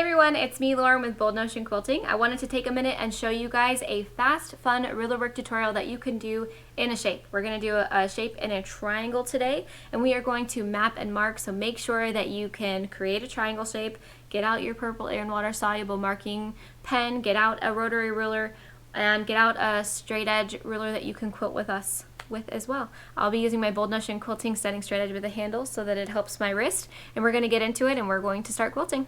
everyone, it's me Lauren with Bold Notion Quilting. I wanted to take a minute and show you guys a fast, fun ruler work tutorial that you can do in a shape. We're going to do a shape in a triangle today, and we are going to map and mark, so make sure that you can create a triangle shape, get out your purple air and water soluble marking pen, get out a rotary ruler, and get out a straight edge ruler that you can quilt with us with as well. I'll be using my Bold Notion Quilting setting straight edge with a handle so that it helps my wrist, and we're going to get into it and we're going to start quilting.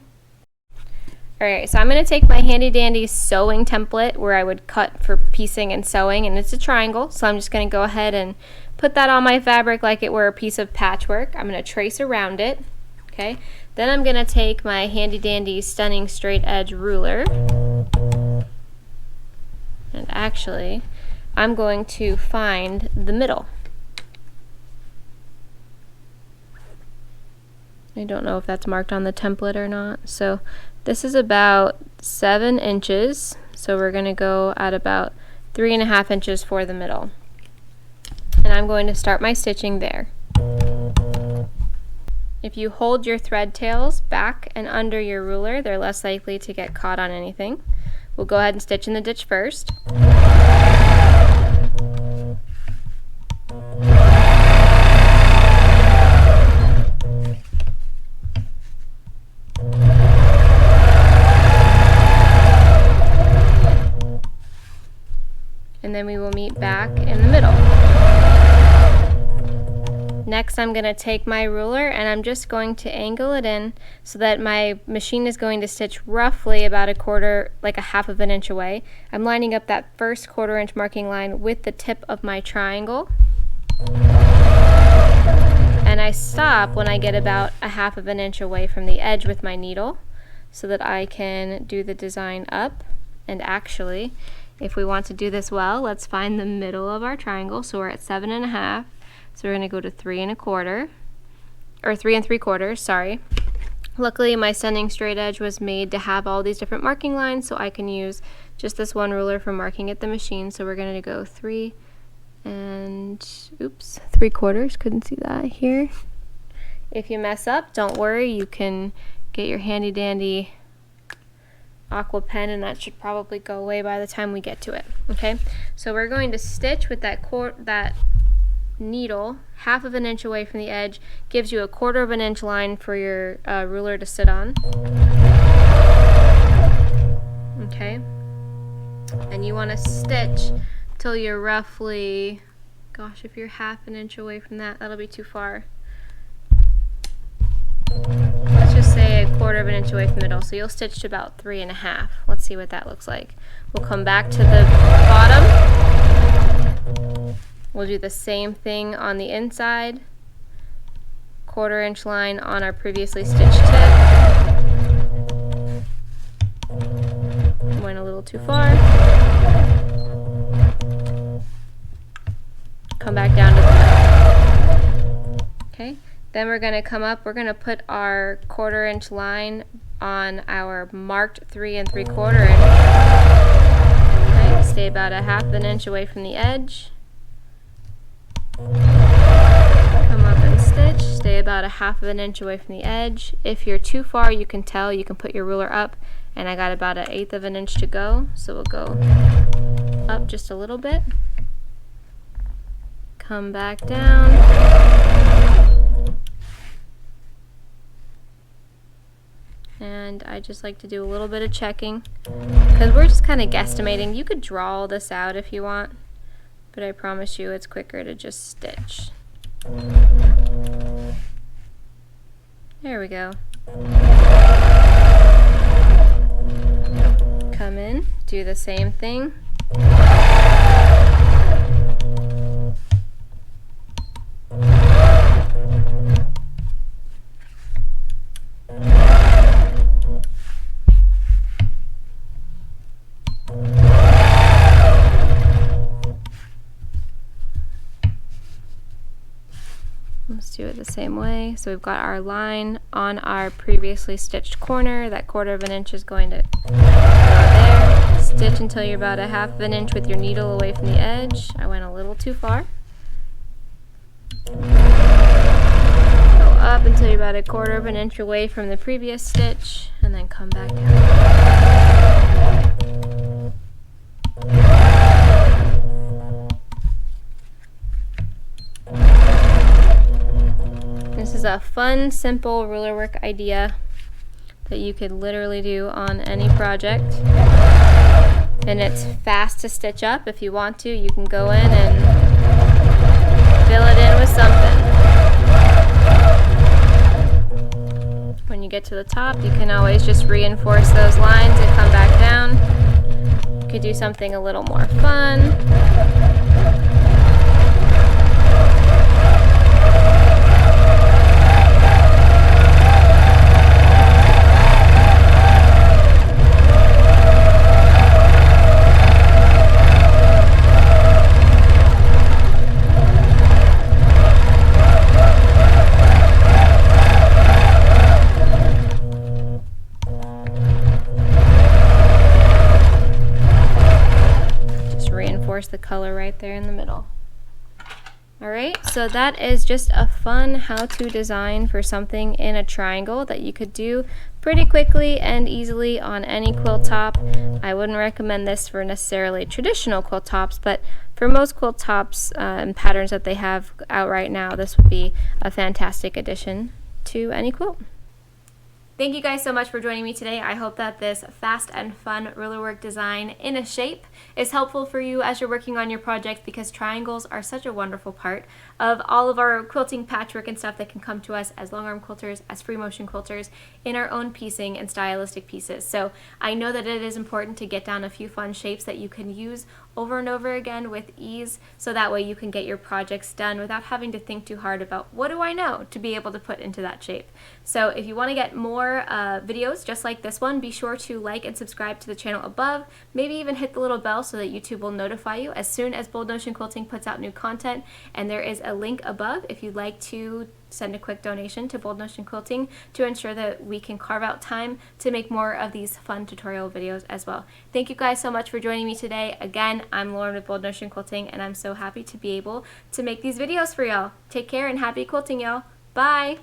Alright, so I'm going to take my handy dandy sewing template where I would cut for piecing and sewing, and it's a triangle, so I'm just going to go ahead and put that on my fabric like it were a piece of patchwork. I'm going to trace around it, okay? Then I'm going to take my handy dandy stunning straight edge ruler, and actually I'm going to find the middle. I don't know if that's marked on the template or not. So this is about 7 inches. So we're going to go at about 3.5 inches for the middle. And I'm going to start my stitching there. If you hold your thread tails back and under your ruler, they're less likely to get caught on anything. We'll go ahead and stitch in the ditch first. And then we will meet back in the middle. Next, I'm going to take my ruler and I'm just going to angle it in so that my machine is going to stitch roughly about a quarter, like a half of an inch away. I'm lining up that first 1/4 inch marking line with the tip of my triangle. And I stop when I get about a half of an inch away from the edge with my needle so that I can do the design up. And actually, if we want to do this well, let's find the middle of our triangle. So we're at 7.5. So we're going to go to 3.25, or 3 3/4, sorry. Luckily, my stunning straight edge was made to have all these different marking lines, so I can use just this one ruler for marking at the machine. So we're going to go 3 3/4, couldn't see that here. If you mess up, don't worry, you can get your handy dandy aqua pen and that should probably go away by the time we get to it. Okay, so we're going to stitch with that needle half of an inch away from the edge. Gives you a 1/4 of an inch line for your ruler to sit on. Okay, and you want to stitch till you're roughly, gosh, if you're half an inch away from that, that'll be too far. Let's just say a 1/4 of an inch away from the middle, so you'll stitch to about 3.5. Let's see what that looks like. We'll come back to the bottom. We'll do the same thing on the inside. 1/4 inch line on our previously stitched tip. Went a little too far. Come back down to the middle. Okay. Then we're going to come up, we're going to put our 1/4 inch line on our marked 3 3/4 inch. Okay, stay about a half an inch away from the edge. Come up and stitch, stay about a half of an inch away from the edge. If you're too far, you can tell, you can put your ruler up, and I got about 1/8 of an inch to go, so we'll go up just a little bit. Come back down. And I just like to do a little bit of checking because we're just kind of guesstimating. You could draw all this out if you want, but I promise you it's quicker to just stitch. There we go. Come in, do the same thing. Let's do it the same way. So we've got our line on our previously stitched corner. That 1/4 of an inch is going to go there. Stitch until you're about a half of an inch with your needle away from the edge. I went a little too far. Go up until you're about 1/4 of an inch away from the previous stitch, and then come back down. This is a fun, simple ruler work idea that you could literally do on any project. And it's fast to stitch up. If you want to, you can go in and fill it in with something. When you get to the top, you can always just reinforce those lines and come back down. You could do something a little more fun. The color right there in the middle. Alright, so that is just a fun how-to design for something in a triangle that you could do pretty quickly and easily on any quilt top. I wouldn't recommend this for necessarily traditional quilt tops, but for most quilt tops and patterns that they have out right now, this would be a fantastic addition to any quilt. Thank you guys so much for joining me today. I hope that this fast and fun ruler work design in a shape is helpful for you as you're working on your project, because triangles are such a wonderful part of all of our quilting patchwork and stuff that can come to us as long arm quilters, as free motion quilters, in our own piecing and stylistic pieces. So I know that it is important to get down a few fun shapes that you can use over and over again with ease, so that way you can get your projects done without having to think too hard about what do I know to be able to put into that shape. So if you want to get more videos just like this one, be sure to like and subscribe to the channel above. Maybe even hit the little bell so that YouTube will notify you as soon as Bold Notion Quilting puts out new content. And there is a link above if you'd like to send a quick donation to Bold Notion Quilting to ensure that we can carve out time to make more of these fun tutorial videos as well. Thank you guys so much for joining me today. Again, I'm Lauren with Bold Notion Quilting, and I'm so happy to be able to make these videos for y'all. Take care and happy quilting, y'all. Bye!